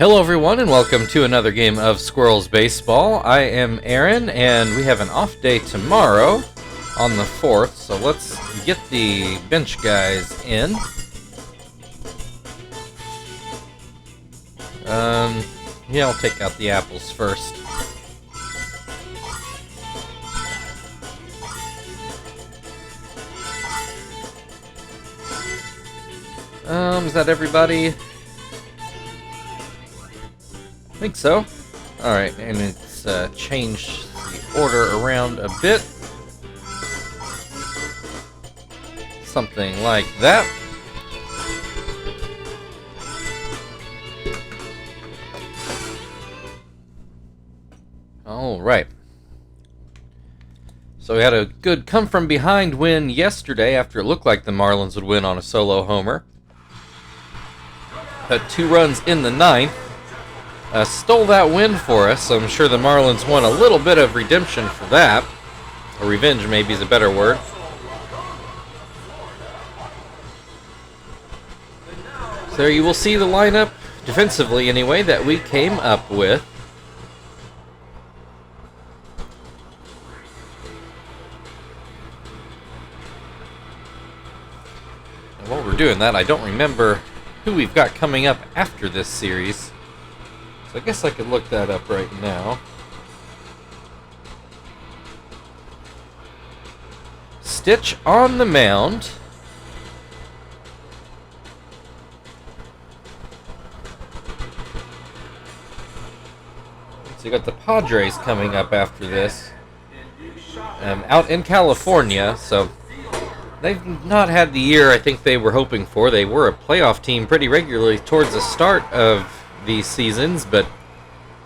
Hello everyone and welcome to another game of Squirrels Baseball. I am Aaron and we have an off day tomorrow on the 4th, so let's get the bench guys in. Yeah, I'll take out the apples first. Is that everybody? I think so. Alright, and it's changed the order around a bit. Something like that. Alright. So we had a good come-from-behind win yesterday after it looked like the Marlins would win on a solo homer. Had 2 runs in the 9th. Stole that win for us, so I'm sure the Marlins want a little bit of redemption for that. Or revenge maybe is a better word. So there you will see the lineup, defensively anyway, that we came up with. And while we're doing that, I don't remember who we've got coming up after this series. So I guess I could look that up right now. Stitch on the mound. So you got the Padres coming up after this. Out in California, so they've not had the year I think they were hoping for. They were a playoff team pretty regularly towards the start of these seasons, but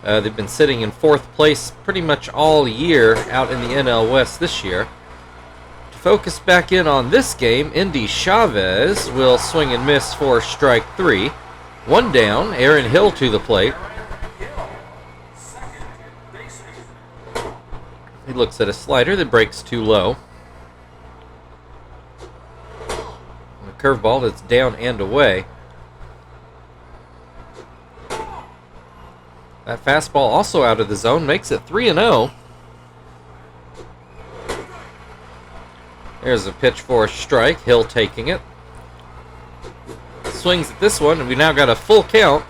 they've been sitting in 4th place pretty much all year out in the NL West this year. To focus back in on this game, Indy Chavez will swing and miss for strike 3. 1 down, Aaron Hill to the plate. He looks at a slider that breaks too low. A curveball that's down and away. That fastball also out of the zone makes it 3-0. There's a pitch for a strike. Hill taking it. Swings at this one, and we now got a full count.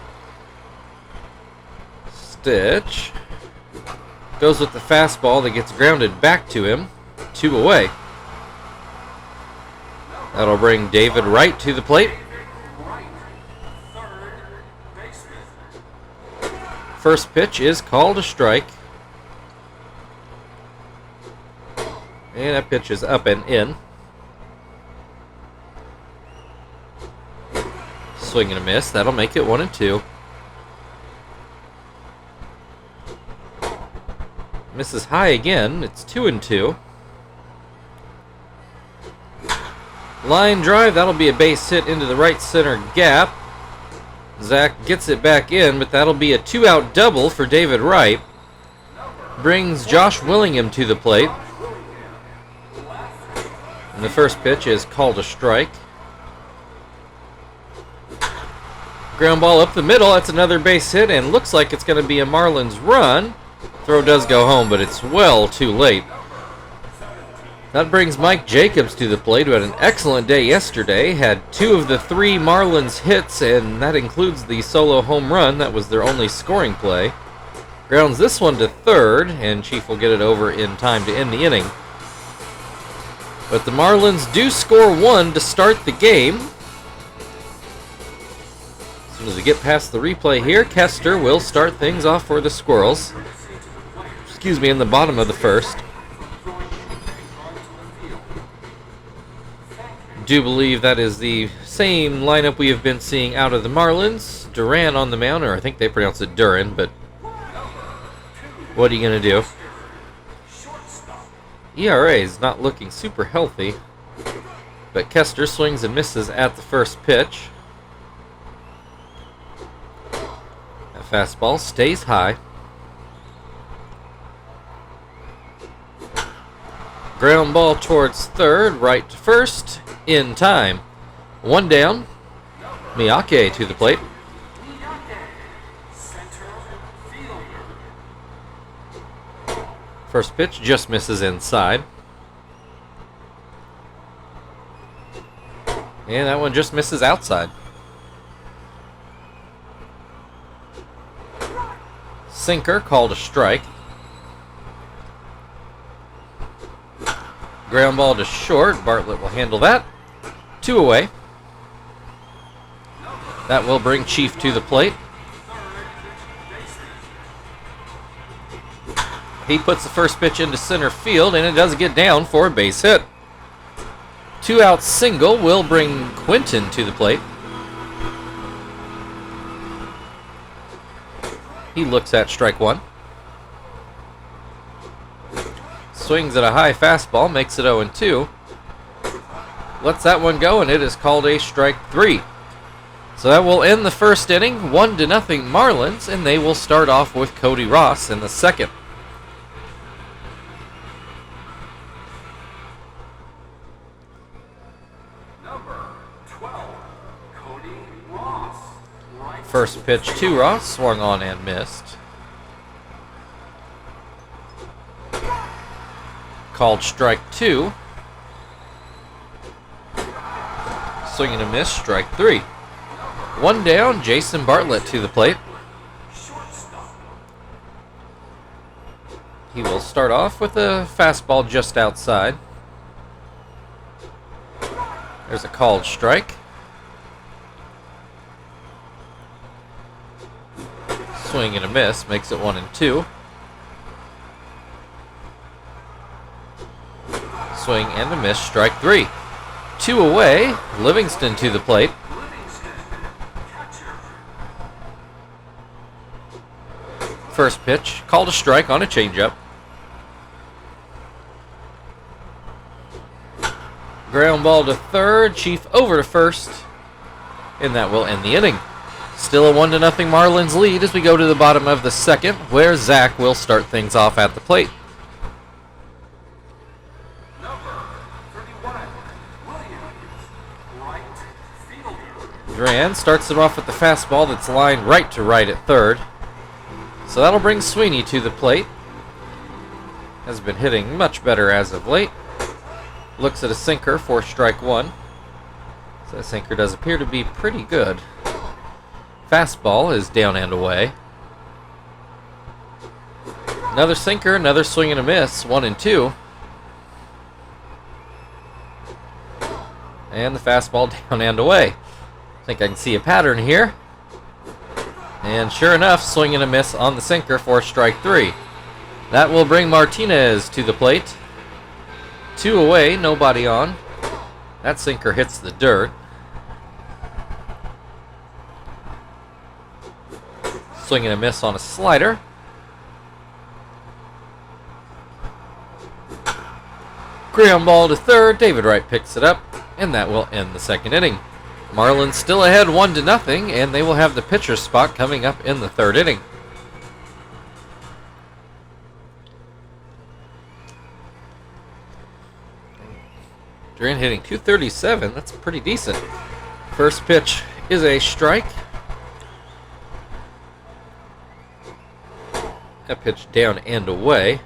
Stitch goes with the fastball that gets grounded back to him. 2 away. That'll bring David Wright to the plate. First pitch is called a strike. And that pitch is up and in. Swing and a miss. That'll make it 1-2. Misses high again. It's 2-2. Line drive. That'll be a base hit into the right center gap. Zach gets it back in, but that'll be a 2-out double for David Wright. Brings Josh Willingham to the plate. And the first pitch is called a strike. Ground ball up the middle. That's another base hit, and looks like it's going to be a Marlins run. Throw does go home, but it's well too late. That brings Mike Jacobs to the plate, who had an excellent day yesterday. Had 2 of the 3 Marlins hits, and that includes the solo home run. That was their only scoring play. Grounds this one to third, and Chief will get it over in time to end the inning. But the Marlins do score 1 to start the game. As soon as we get past the replay here, Kester will start things off for the Squirrels. Excuse me, in the bottom of the 1st. Do believe that is the same lineup we have been seeing out of the Marlins. Duran on the mound, or I think they pronounce it Duran, but what are you going to do? ERA is not looking super healthy, but Kester swings and misses at the first pitch. That fastball stays high. Ground ball towards third, right to first, in time. 1 down. Miyake to the plate. First pitch just misses inside. And that one just misses outside. Sinker called a strike. Ground ball to short. Bartlett will handle that. 2 away. That will bring Chief to the plate. He puts the first pitch into center field, and it does get down for a base hit. 2-out single will bring Quinton to the plate. He looks at strike one. Swings at a high fastball, makes it 0-2. Lets that one go, and it is called a strike three. So that will end the first inning, 1-0 Marlins, and they will start off with Cody Ross in the second. First pitch to Ross, swung on and missed. Called strike two. Swing and a miss, strike three. 1 down, Jason Bartlett to the plate. He will start off with a fastball just outside. There's a called strike. Swing and a miss, makes it 1-2. Swing and a miss, strike three. 2 away, Livingston to the plate. First pitch, called a strike on a changeup. Ground ball to third, Chief over to first, and that will end the inning. Still a 1-0 Marlins lead as we go to the bottom of the second, where Zach will start things off at the plate. Duran starts it off with the fastball that's lined right to right at third. So that'll bring Sweeney to the plate. Has been hitting much better as of late. Looks at a sinker for strike one. So that sinker does appear to be pretty good. Fastball is down and away. Another sinker, another swing and a miss, 1-2. And the fastball down and away. I think I can see a pattern here. And sure enough, swing and a miss on the sinker for strike three. That will bring Martinez to the plate. 2 away, nobody on. That sinker hits the dirt. Swing and a miss on a slider. Ground ball to third. David Wright picks it up, and that will end the second inning. Marlins still ahead 1-0, and they will have the pitcher spot coming up in the third inning. Duran hitting .237. That's pretty decent. First pitch is a strike. That pitch down and away.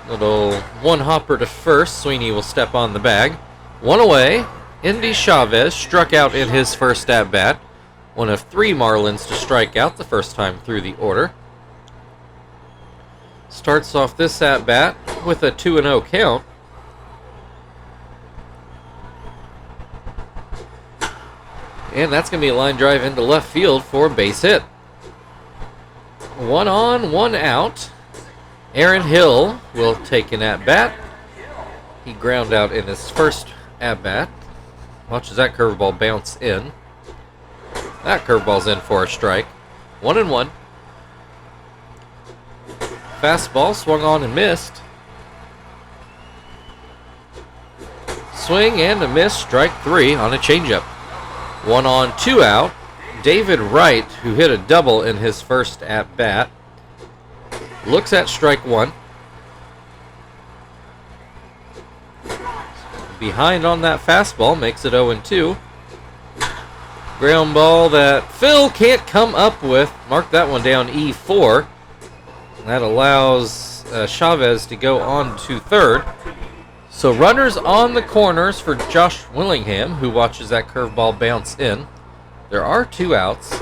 Little one hopper to first. Sweeney will step on the bag. 1 away. Indy Chavez struck out in his first at-bat. One of 3 Marlins to strike out the first time through the order. Starts off this at-bat with a 2-0 count. And that's going to be a line drive into left field for a base hit. 1 on, 1 out. Aaron Hill will take an at-bat. He ground out in his first at-bat. Watches that curveball bounce in. That curveball's in for a strike. 1-1. Fastball swung on and missed. Swing and a miss, strike three on a changeup. 1 on, 2 out. David Wright, who hit a double in his first at-bat, looks at strike one. Behind on that fastball, makes it 0-2. Ground ball that Phil can't come up with. Mark that one down, E4. That allows Chavez to go on to third. So runners on the corners for Josh Willingham, who watches that curveball bounce in. There are 2 outs,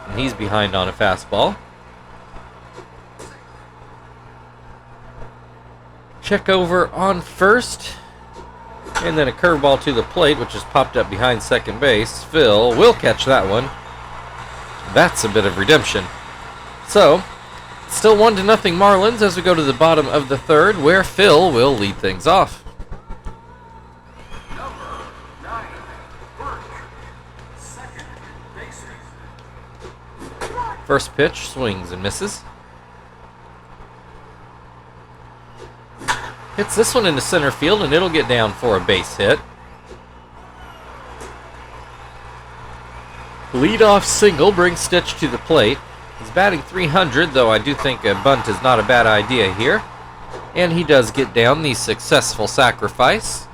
and he's behind on a fastball. Check over on first, and then a curveball to the plate, which is popped up behind second base. Phil will catch that one. That's a bit of redemption. So, still 1-0 Marlins as we go to the bottom of the third, where Phil will lead things off. First pitch, swings and misses. Hits this one into center field, and it'll get down for a base hit. Leadoff single brings Stitch to the plate. He's batting .300, though I do think a bunt is not a bad idea here. And he does get down the successful sacrifice.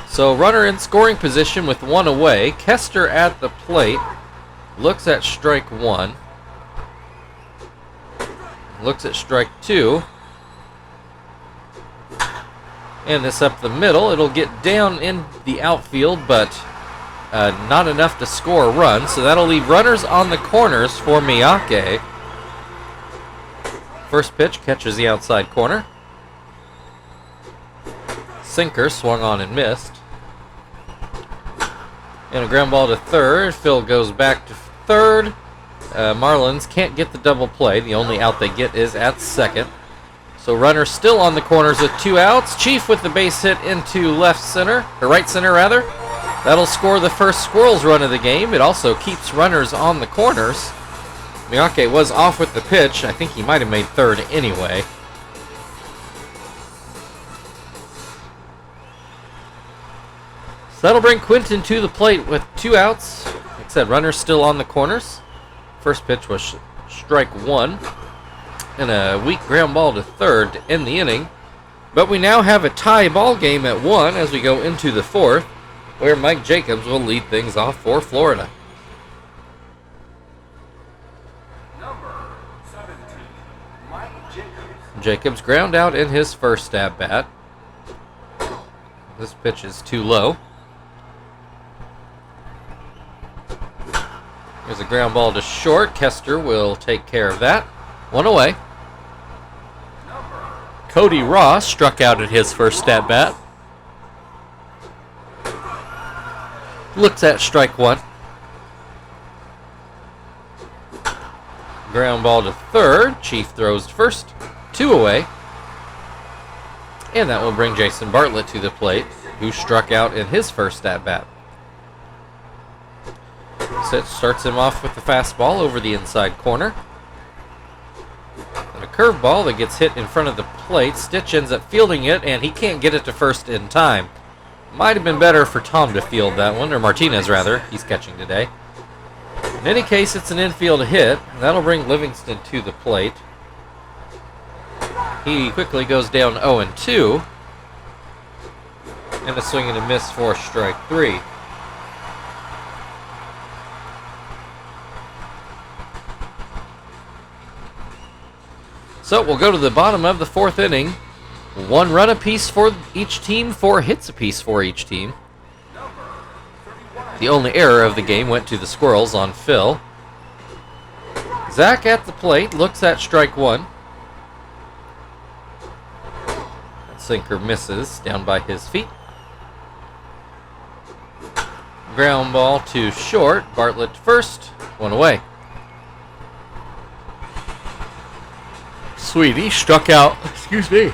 So runner in scoring position with 1 away. Kester at the plate. Looks at strike 1. Looks at strike 2. And this up the middle. It'll get down in the outfield, but not enough to score a run. So that'll leave runners on the corners for Miyake. First pitch catches the outside corner. Sinker swung on and missed. And a ground ball to third. Phil goes back to third. Marlins can't get the double play. The only out they get is at second. So runner still on the corners with 2 outs. Chief with the base hit into left center, or right center rather. That'll score the first Squirrels run of the game. It also keeps runners on the corners. Miyake was off with the pitch. I think he might have made third anyway. So that'll bring Quinton to the plate with 2 outs. Like I said, runners still on the corners. First pitch was strike 1. And a weak ground ball to third to end the inning. But we now have a tie ball game at 1 as we go into the 4th, where Mike Jacobs will lead things off for Florida. Number 17, Mike Jacobs. Jacobs ground out in his first at bat. This pitch is too low. There's a ground ball to short. Kester will take care of that. 1 away. Cody Ross struck out at his first at bat. Looks at strike 1. Ground ball to third. Chief throws to first. 2 away. And that will bring Jason Bartlett to the plate, who struck out in his first at bat. Sit starts him off with the fastball over the inside corner. And a curveball that gets hit in front of the plate. Stitch ends up fielding it, and he can't get it to first in time. Might have been better for Tom to field that one, or Martinez rather. He's catching today. In any case, it's an infield hit. That'll bring Livingston to the plate. He quickly goes down 0-2. And a swing and a miss for strike 3. So we'll go to the bottom of the 4th inning. 1 run apiece for each team, 4 hits apiece for each team. The only error of the game went to the Squirrels on Phil. Zach at the plate, looks at strike 1. That sinker misses, down by his feet. Ground ball to short, Bartlett first, 1 away. Sweetie struck out, excuse me.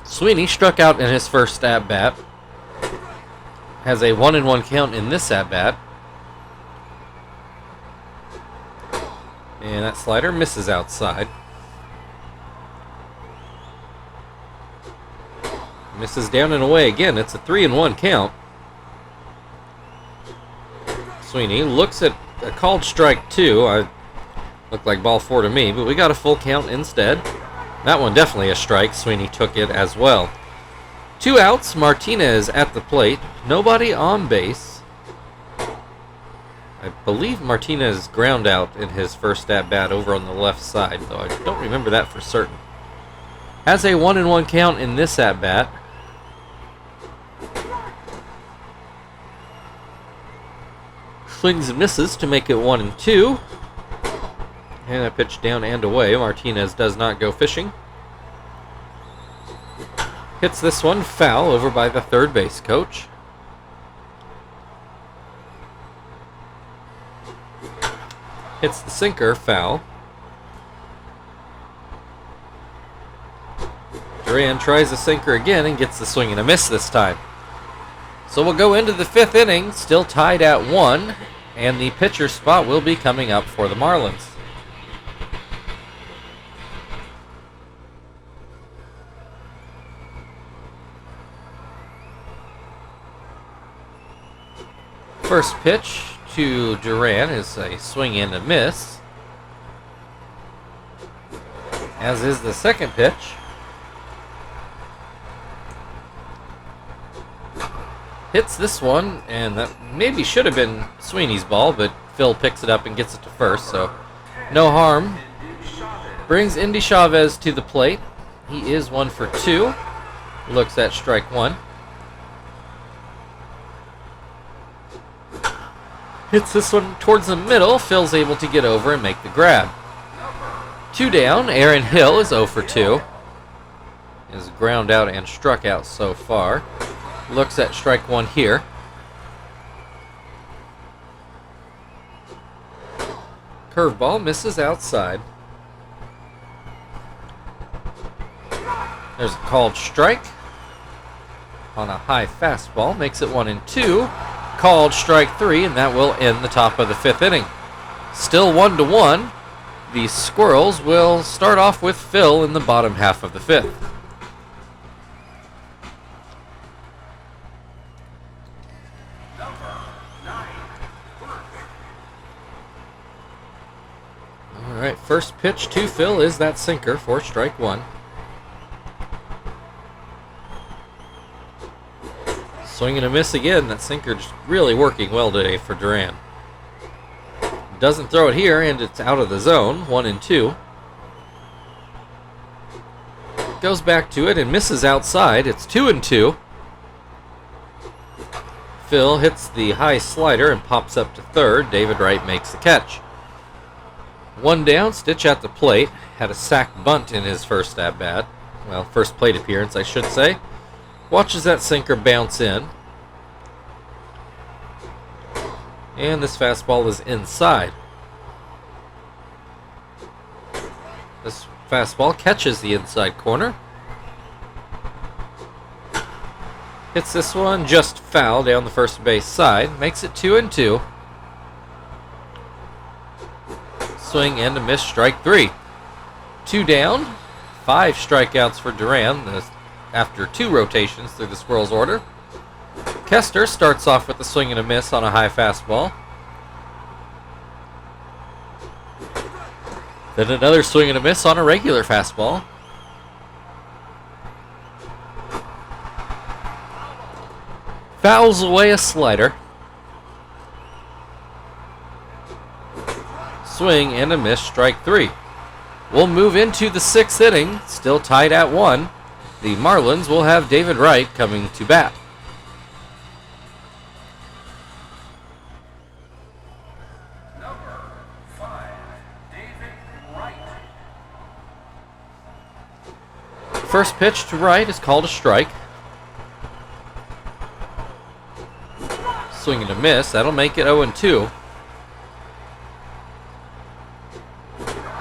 Sweeney struck out in his first at-bat. Has a 1-1 count in this at-bat. And that slider misses outside. Misses down and away again. It's a 3-1 count. Sweeney looks at a called strike 2. I looked like ball 4 to me, but we got a full count instead. That one definitely a strike. Sweeney took it as well. 2 outs, Martinez at the plate. Nobody on base. I believe Martinez ground out in his first at-bat over on the left side, though I don't remember that for certain. Has a 1-1 count in this at-bat. Swings and misses to make it 1-2. And a pitch down and away. Martinez does not go fishing. Hits this one foul over by the third base coach. Hits the sinker foul. Duran tries the sinker again and gets the swing and a miss this time. So we'll go into the 5th inning, still tied at 1, and the pitcher spot will be coming up for the Marlins. First pitch to Duran is a swing and a miss, as is the second pitch. Hits this one, and that maybe should have been Sweeney's ball, but Phil picks it up and gets it to first, so no harm. Brings Indy Chavez to the plate. He is 1 for 2. Looks at strike 1. Hits this one towards the middle. Phil's able to get over and make the grab. 2 down. Aaron Hill is 0 for 2. Is ground out and struck out so far. Looks at strike 1 here. Curveball misses outside. There's a called strike on a high fastball. Makes it 1-2. Called strike 3, and that will end the top of the 5th inning. Still 1-1. The Squirrels will start off with Phil in the bottom half of the 5th. All right, first pitch to Phil is that sinker for strike 1. Swing and a miss again. That sinker just really working well today for Duran. Doesn't throw it here, and it's out of the zone. 1-2. Goes back to it and misses outside. It's 2-2. Phil hits the high slider and pops up to third. David Wright makes the catch. 1 down. Stitch at the plate. Had a sac bunt in his first at-bat. Well, first plate appearance, I should say. Watches that sinker bounce in. And this fastball is inside. This fastball catches the inside corner. Hits this one just foul down the first base side. Makes it 2-2. Swing and a miss, strike 3. 2 down. 5 strikeouts for Duran after 2 rotations through the Squirrels order. Kester starts off with a swing and a miss on a high fastball. Then another swing and a miss on a regular fastball. Fouls away a slider. Swing and a miss, strike 3. We'll move into the 6th inning, still tied at 1. The Marlins will have David Wright coming to bat. Number 5, David Wright. First pitch to Wright is called a strike. Swing and a miss. That'll make it 0-2.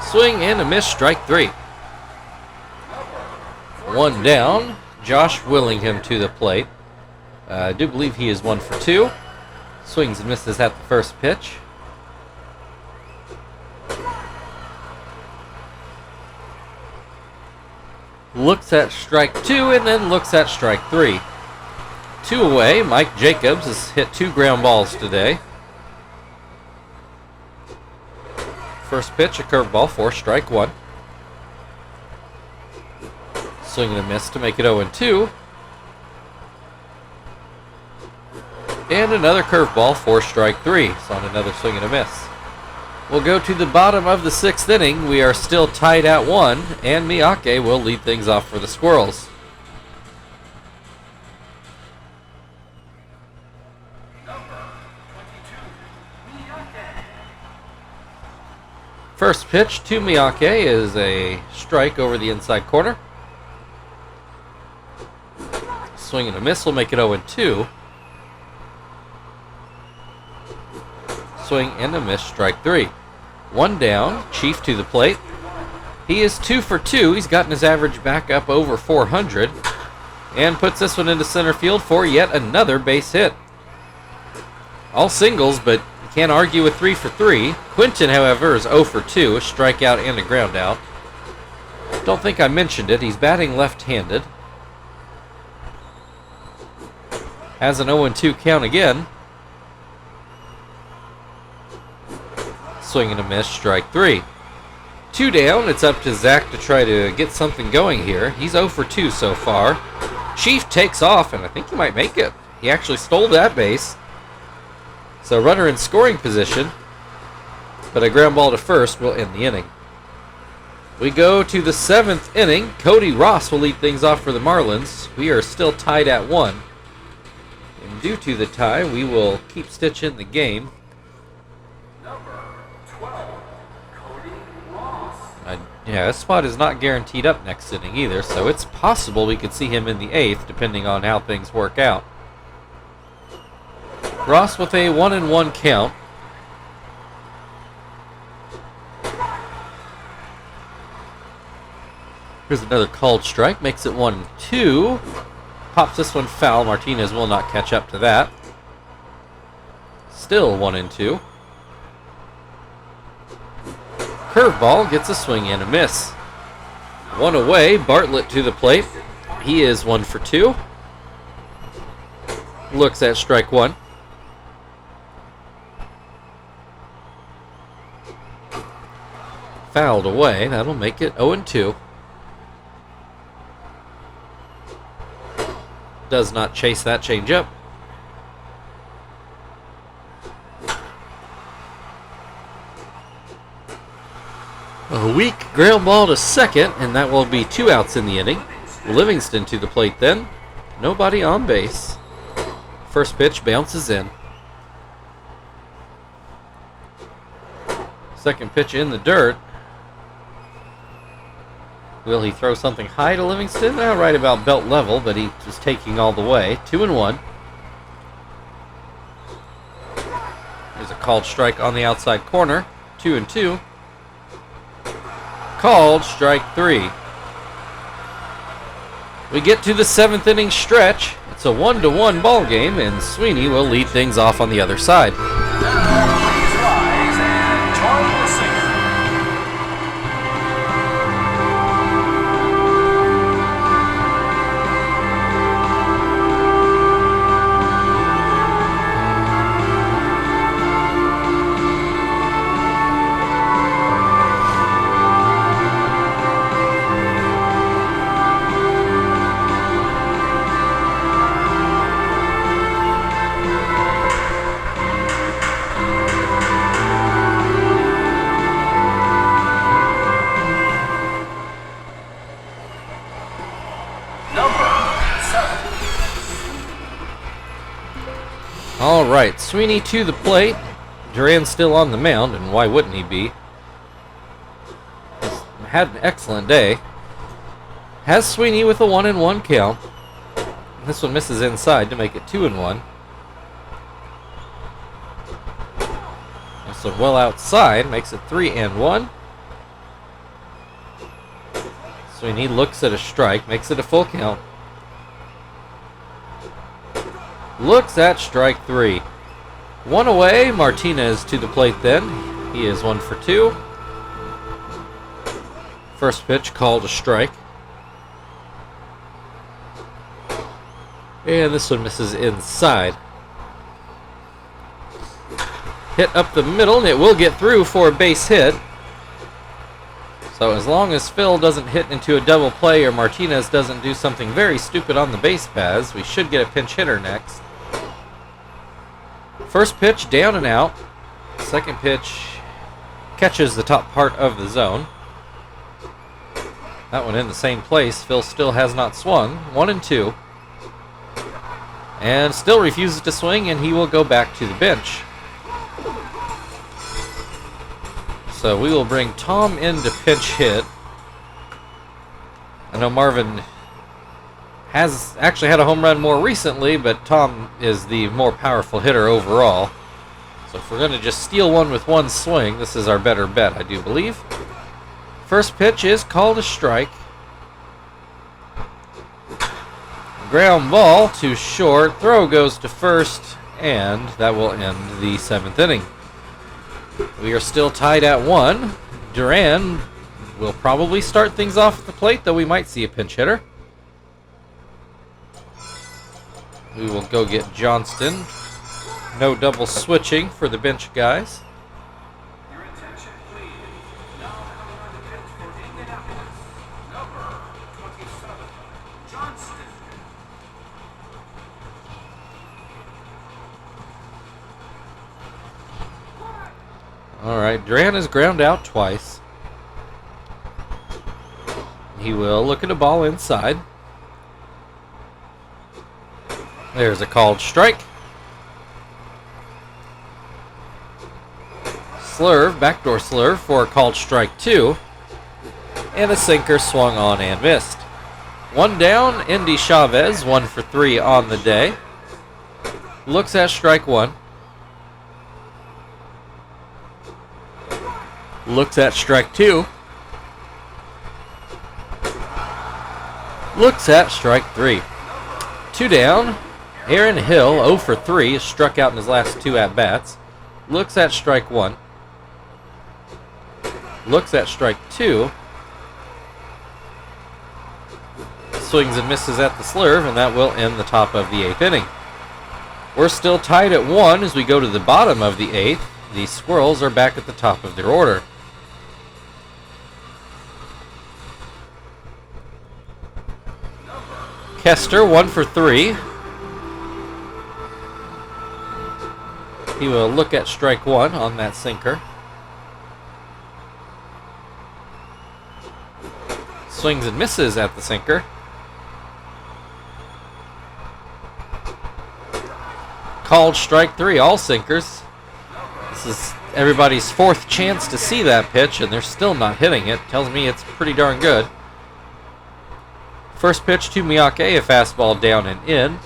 Swing and a miss, strike 3. 1 down. Josh Willingham to the plate. I do believe he is 1 for 2. Swings and misses at the first pitch. Looks at strike 2 and then looks at strike 3. 2 away. Mike Jacobs has hit 2 ground balls today. First pitch, a curveball for strike 1. Swing and a miss to make it 0-2. And another curveball for strike 3. So on another swing and a miss. We'll go to the bottom of the 6th inning. We are still tied at 1, and Miyake will lead things off for the Squirrels. First pitch to Miyake is a strike over the inside corner. Swing and a miss will make it 0-2. Swing and a miss, strike 3. 1 down, Chief to the plate. He is 2 for 2. He's gotten his average back up over 400 and puts this one into center field for yet another base hit. All singles, but you can't argue with 3 for 3. Quinton, however, is 0 for 2, a strikeout and a ground out. Don't think I mentioned it. He's batting left-handed. Has an 0-2 count again. Swing and a miss, strike 3. 2 down, it's up to Zach to try to get something going here. He's 0 for 2 so far. Chief takes off, and I think he might make it. He actually stole that base. So runner in scoring position, but a ground ball to first will end the inning. We go to the 7th inning. Cody Ross will lead things off for the Marlins. We are still tied at 1. And due to the tie, we will keep Stitch in the game. Yeah, this spot is not guaranteed up next inning either, so it's possible we could see him in the 8th, depending on how things work out. Ross with a 1-1 count. Here's another called strike, makes it 1-2. Pops this one foul. Martinez will not catch up to that. Still 1-2. Curveball gets a swing and a miss. 1 away, Bartlett to the plate. He is 1 for 2. Looks at strike 1. Fouled away, that'll make it 0-2. Does not chase that changeup. A weak ground ball to second, and that will be 2 outs in the inning. Livingston to the plate then. Nobody on base. First pitch bounces in. Second pitch in the dirt. Will he throw something high to Livingston? Right about belt level, but he was taking all the way. 2-1. There's a called strike on the outside corner. 2-2. Called strike 3. We get to the 7th inning stretch. It's a 1-1 ball game, and Sweeney will lead things off on the other side. Please rise and join the singer. All right, Sweeney to the plate. Duran's still on the mound, and why wouldn't he be? He's had an excellent day. Has Sweeney with a 1-1 count. This one misses inside to make it 2-1. This one well outside makes it 3-1. Sweeney looks at a strike, makes it a full count. Looks at strike 3. 1 away, Martinez to the plate then. He is 1 for 2. First pitch called a strike. And this one misses inside. Hit up the middle, and it will get through for a base hit. So as long as Phil doesn't hit into a double play or Martinez doesn't do something very stupid on the base paths, we should get a pinch hitter next. First pitch down and out. Second pitch catches the top part of the zone. That one in the same place. Phil still has not swung. 1-2. And still refuses to swing, and he will go back to the bench. So we will bring Tom in to pinch hit. I know Marvin has actually had a home run more recently, but Tom is the more powerful hitter overall. So if we're going to just steal one with one swing, this is our better bet, I do believe. First pitch is called a strike. Ground ball to short. Throw goes to first, and that will end the 7th inning. We are still tied at 1. Duran will probably start things off at the plate, though we might see a pinch hitter. We will go get Johnston. No double switching for the bench guys. Your attention, please. Now coming on the pitch for Indianapolis, number 27, Johnston. All right, Duran has ground out twice. He will look at a ball inside. There's a called strike. Slurve, backdoor slurve for a called strike 2. And a sinker swung on and missed. One down, Indy Chavez, 1 for 3 on the day. Looks at strike 1. Looks at strike 2. Looks at strike 3. 2 down. Aaron Hill, 0 for 3, struck out in his last 2 at-bats. Looks at strike 1. Looks at strike 2. Swings and misses at the slurve, and that will end the top of the 8th inning. We're still tied at 1 as we go to the bottom of the 8th. The Squirrels are back at the top of their order. Kester, 1 for 3. He will look at strike 1 on that sinker. Swings and misses at the sinker. Called strike 3, all sinkers. This is everybody's 4th chance to see that pitch, and they're still not hitting it. Tells me it's pretty darn good. First pitch to Miyake, a fastball down and in.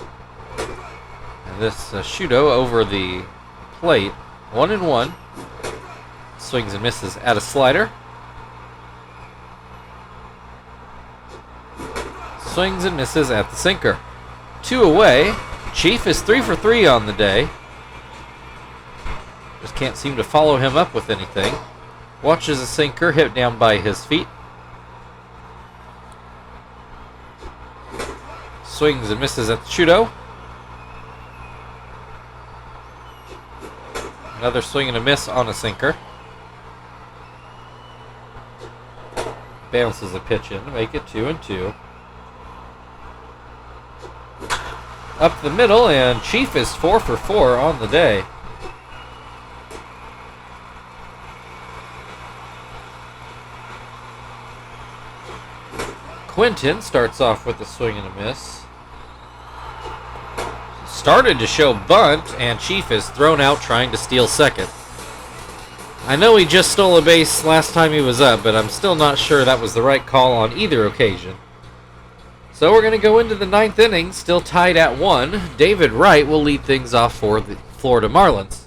And this Shudo over the plate, 1-1. Swings and misses at a slider. Swings and misses at the sinker. 2 away. Chief is 3 for 3 on the day. Just can't seem to follow him up with anything. Watches a sinker hit down by his feet. Swings and misses at the Shudo. Another swing and a miss on a sinker. Bounces a pitch in to make it 2-2. Up the middle, and Chief is 4 for 4 on the day. Quinton starts off with a swing and a miss. Started to show bunt, and Chief is thrown out trying to steal second. I know he just stole a base last time he was up, but I'm still not sure that was the right call on either occasion. So we're going to go into the 9th inning, still tied at 1. David Wright will lead things off for the Florida Marlins.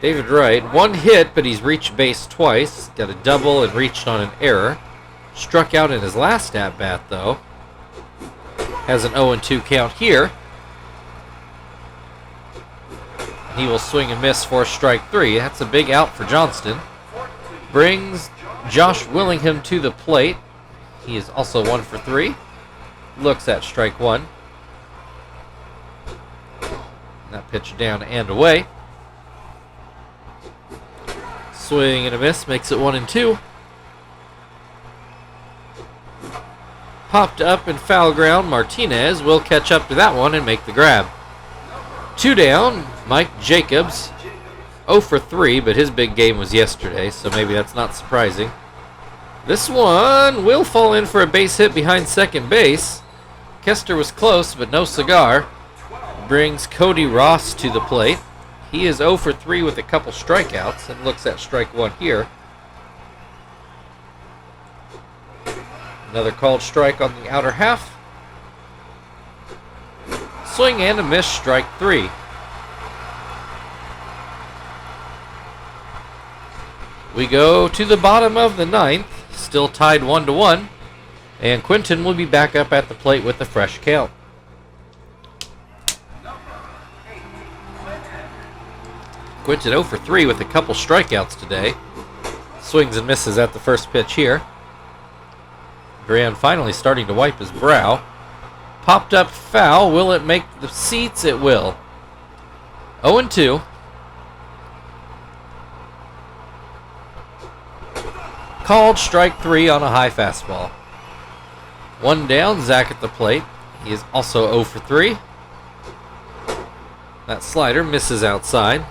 David Wright, 1 hit, but he's reached base twice. Got a double and reached on an error. Struck out in his last at-bat, though. Has an 0-2 count here. He will swing and miss for strike 3. That's a big out for Johnston. Brings Josh Willingham to the plate. He is also 1 for 3. Looks at strike 1. That pitch down and away. Swing and a miss makes it 1-2. Popped up in foul ground. Martinez will catch up to that one and make the grab. Two down, Mike Jacobs. 0 for 3, but his big game was yesterday, so maybe that's not surprising. This one will fall in for a base hit behind second base. Kester was close, but no cigar. Brings Cody Ross to the plate. He is 0 for 3 with a couple strikeouts and looks at strike one here. Another called strike on the outer half. Swing and a miss, strike three. We go to the bottom of the ninth, still tied 1-1, and Quinton will be back up at the plate with a fresh count. Quinton 0 for 3 with a couple strikeouts today. Swings and misses at the first pitch here. Graham finally starting to wipe his brow. Popped up foul. Will it make the seats? It will. 0-2. Called strike three on a high fastball. One down, Zach at the plate. He is also 0 for 3. That slider misses outside.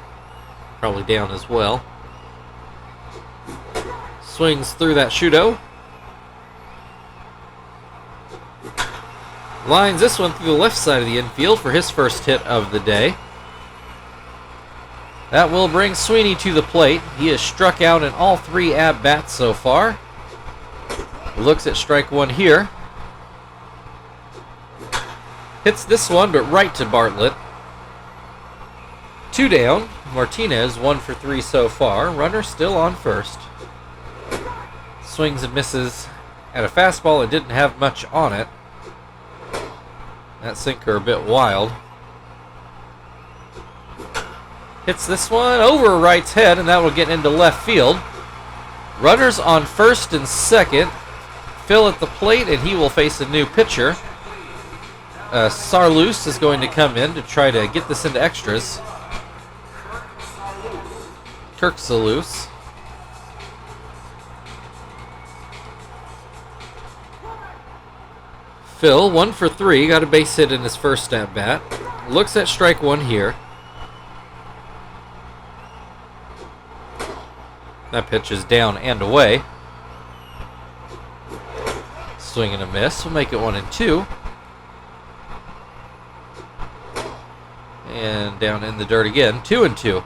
Probably down as well. Swings through that Shudo. Lines this one through the left side of the infield for his first hit of the day. That will bring Sweeney to the plate. He has struck out in all 3 at-bats so far. Looks at strike one here. Hits this one, but right to Bartlett. 2 down. Martinez 1 for 3 so far. Runner still on first. Swings and misses at a fastball that didn't have much on it. That sinker a bit wild. Hits this one over right's head, and that will get into left field. Runners on first and second. Phil at the plate, and he will face a new pitcher. Sarloos is going to come in to try to get this into extras. Kirk Sarloos. Phil, 1 for 3, got a base hit in his first at-bat. Looks at strike one here. That pitch is down and away. Swing and a miss. We'll make it 1-2. And down in the dirt again. 2-2.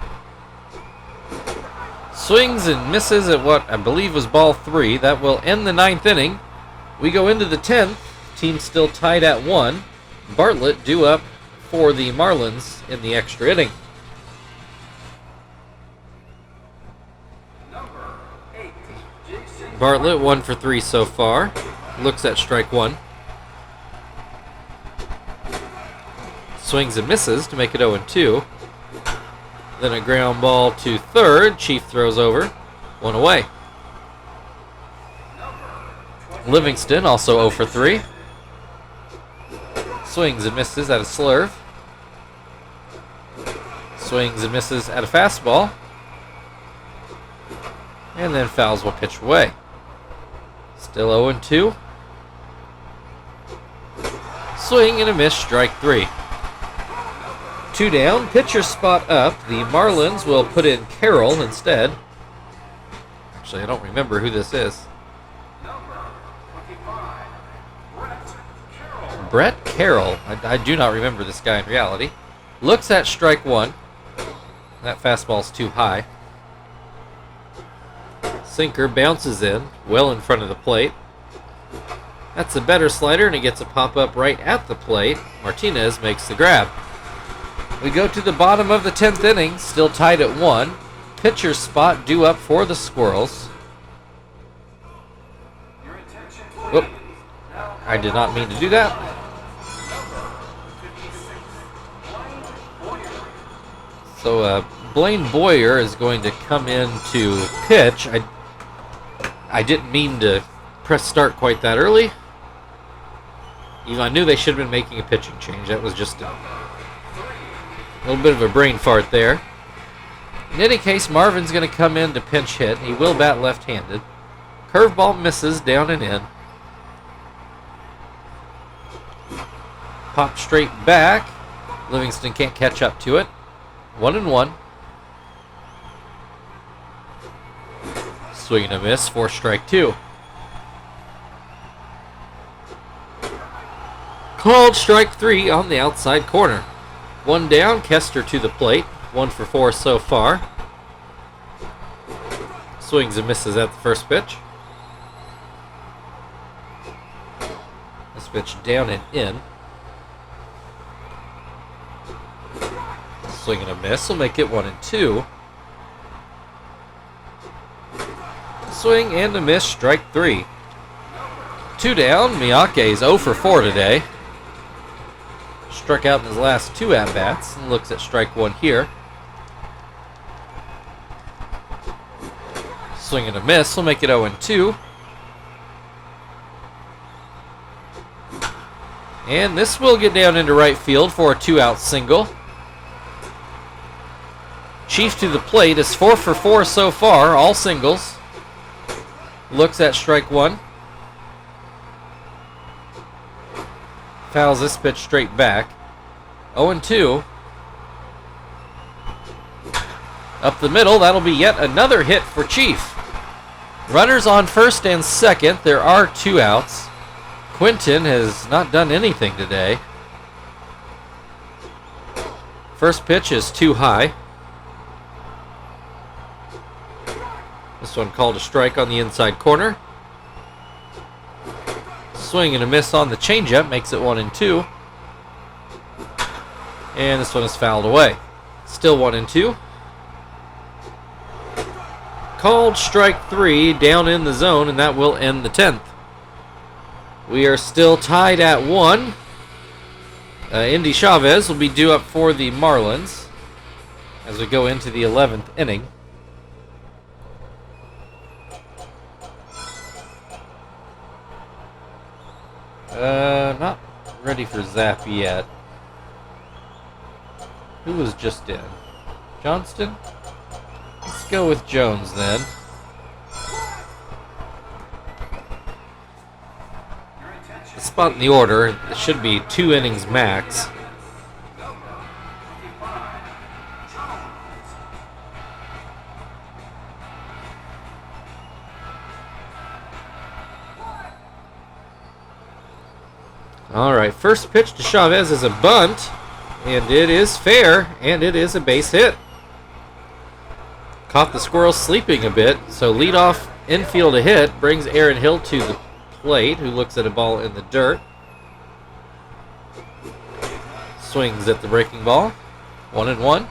Swings and misses at what I believe was ball 3. That will end the 9th inning. We go into the 10th. Team still tied at 1. Bartlett due up for the Marlins in the extra inning. Bartlett 1 for 3 so far. Looks at strike one. Swings and misses to make it 0-2. Then a ground ball to third. Chief throws over. 1 away. Livingston also 0 for 3. Swings and misses at a slurve. Swings and misses at a fastball. And then fouls will pitch away. Still 0-2. Swing and a miss, strike 3. 2 down, pitcher spot up. The Marlins will put in Carroll instead. Actually, I don't remember who this is. Brett Carroll. I do not remember this guy in reality. Looks at strike one. That fastball's too high. Sinker bounces in, well in front of the plate. That's a better slider, and he gets a pop-up right at the plate. Martinez makes the grab. We go to the bottom of the 10th inning, still tied at 1. Pitcher's spot due up for the Squirrels. Whoop. I did not mean to do that. So Blaine Boyer is going to come in to pitch. I didn't mean to press start quite that early. Even I knew they should have been making a pitching change. That was just a little bit of a brain fart there. In any case, Marvin's going to come in to pinch hit. He will bat left-handed. Curveball misses down and in. Pop straight back. Livingston can't catch up to it. 1-1. Swing and a miss for strike 2. Called strike 3 on the outside corner. 1 down, Kester to the plate. 1 for 4 so far. Swings and misses at the first pitch. This pitch down and in. Swing and a miss will make it 1-2. Swing and a miss, strike 3. 2 down, Miyake's 0 for 4 today. Struck out in his last 2 at-bats and looks at strike 1 here. Swing and a miss will make it 0-2. And this will get down into right field for a 2-out single. Chief to the plate is 4 for 4 so far, all singles. Looks at strike 1. Fouls this pitch straight back. 0-2. Up the middle, that'll be yet another hit for Chief. Runners on first and second. There are 2 outs. Quinton has not done anything today. First pitch is too high. This one called a strike on the inside corner. Swing and a miss on the changeup makes it 1-2. And this one is fouled away. Still 1-2. Called strike 3 down in the zone, and that will end the 10th. We are still tied at 1. Indy Chavez will be due up for the Marlins as we go into the 11th inning. Not ready for Zap yet. Who was just in? Johnston? Let's go with Jones then. The spot in the order, it should be 2 innings max. Alright, first pitch to Chavez is a bunt, and it is fair, and it is a base hit. Caught the Squirrels sleeping a bit, so leadoff infield a hit brings Aaron Hill to the plate, who looks at a ball in the dirt. Swings at the breaking ball. 1-1.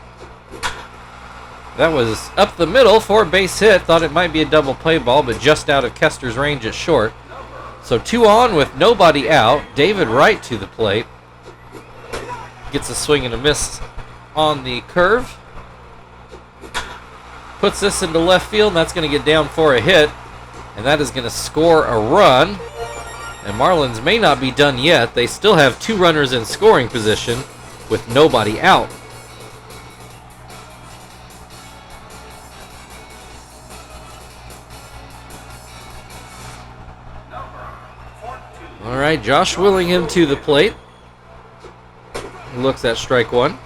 That was up the middle for a base hit. Thought it might be a double play ball, but just out of Kester's range at short. So 2 on with nobody out. David Wright to the plate. Gets a swing and a miss on the curve. Puts this into left field, and that's going to get down for a hit. And that is going to score a run. And Marlins may not be done yet. They still have 2 runners in scoring position with nobody out. All right, Josh Willingham to the plate. Looks at strike 1.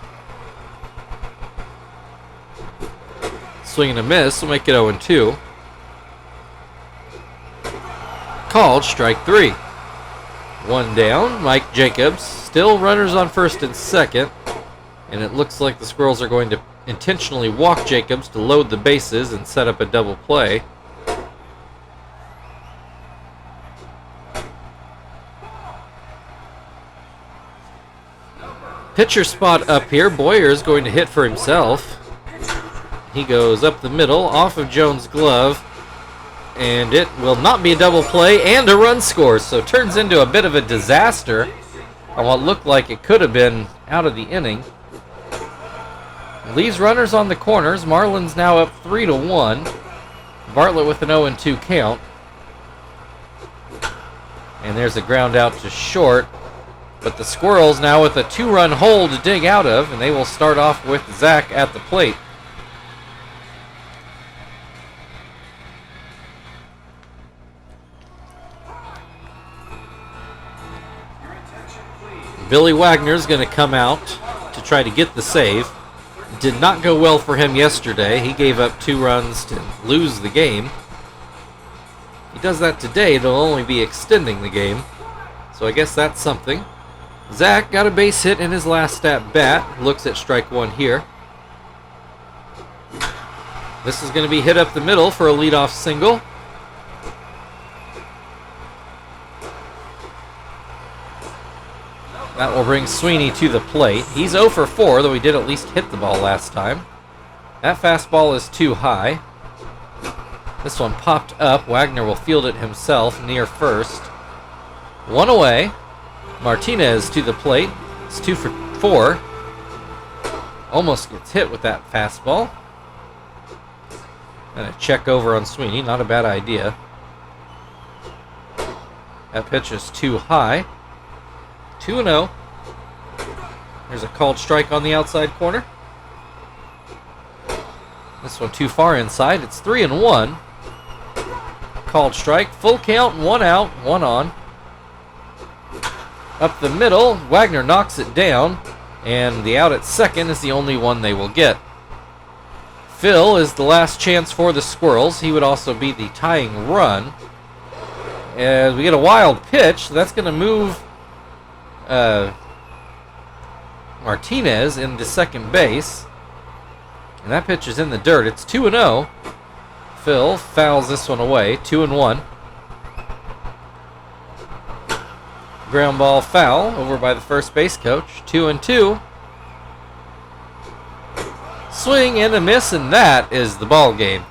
Swing and a miss will make it 0-2. Called strike 3. 1 down, Mike Jacobs. Still runners on first and second. And it looks like the Squirrels are going to intentionally walk Jacobs to load the bases and set up a double play. Pitcher spot up here. Boyer is going to hit for himself. He goes up the middle, off of Jones' glove, and it will not be a double play, and a run scores. So it turns into a bit of a disaster on what looked like it could have been out of the inning. Leaves runners on the corners. Marlins now up 3-1. Bartlett with an 0-2 count. And there's a ground out to short. But the Squirrels now with a 2-run hole to dig out of, and they will start off with Zach at the plate. Billy Wagner's going to come out to try to get the save. Did not go well for him yesterday. He gave up 2 runs to lose the game. He does that today, it'll only be extending the game. So I guess that's something. Zach got a base hit in his last at bat. Looks at strike 1 here. This is going to be hit up the middle for a leadoff single. That will bring Sweeney to the plate. He's 0 for 4, though he did at least hit the ball last time. That fastball is too high. This one popped up. Wagner will field it himself near first. 1 away. Martinez to the plate. It's 2 for 4. Almost gets hit with that fastball. And a check over on Sweeney. Not a bad idea. That pitch is too high. 2-0. There's a called strike on the outside corner. This one too far inside. It's 3-1. Called strike. Full count. 1 out. 1 on. Up the middle. Wagner knocks it down. And the out at second is the only one they will get. Phil is the last chance for the Squirrels. He would also be the tying run. As we get a wild pitch, that's going to move Martinez into second base. And that pitch is in the dirt. It's 2-0. Phil fouls this one away. 2-1. Ground ball foul over by the first base coach. 2-2. Swing and a miss, and that is the ball game.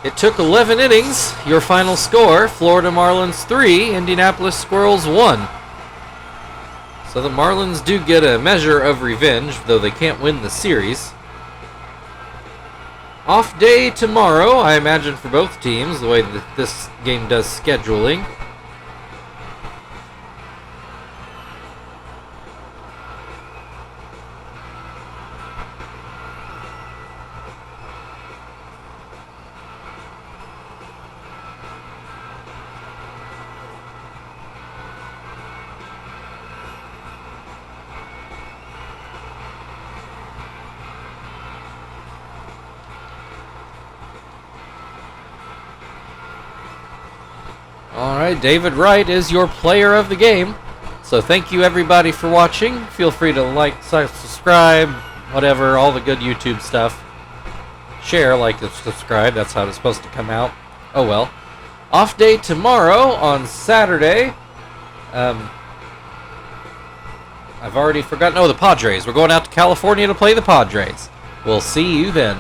It took 11 innings. Your final score, Florida Marlins 3, Indianapolis Squirrels 1. So the Marlins do get a measure of revenge, though they can't win the series. Off day tomorrow, I imagine, for both teams, the way that this game does scheduling. Alright, David Wright is your player of the game. So thank you everybody for watching. Feel free to like, subscribe, whatever, all the good YouTube stuff. Share, like, and subscribe. That's how it's supposed to come out. Oh well. Off day tomorrow on Saturday. I've already forgotten. Oh, the Padres. We're going out to California to play the Padres. We'll see you then.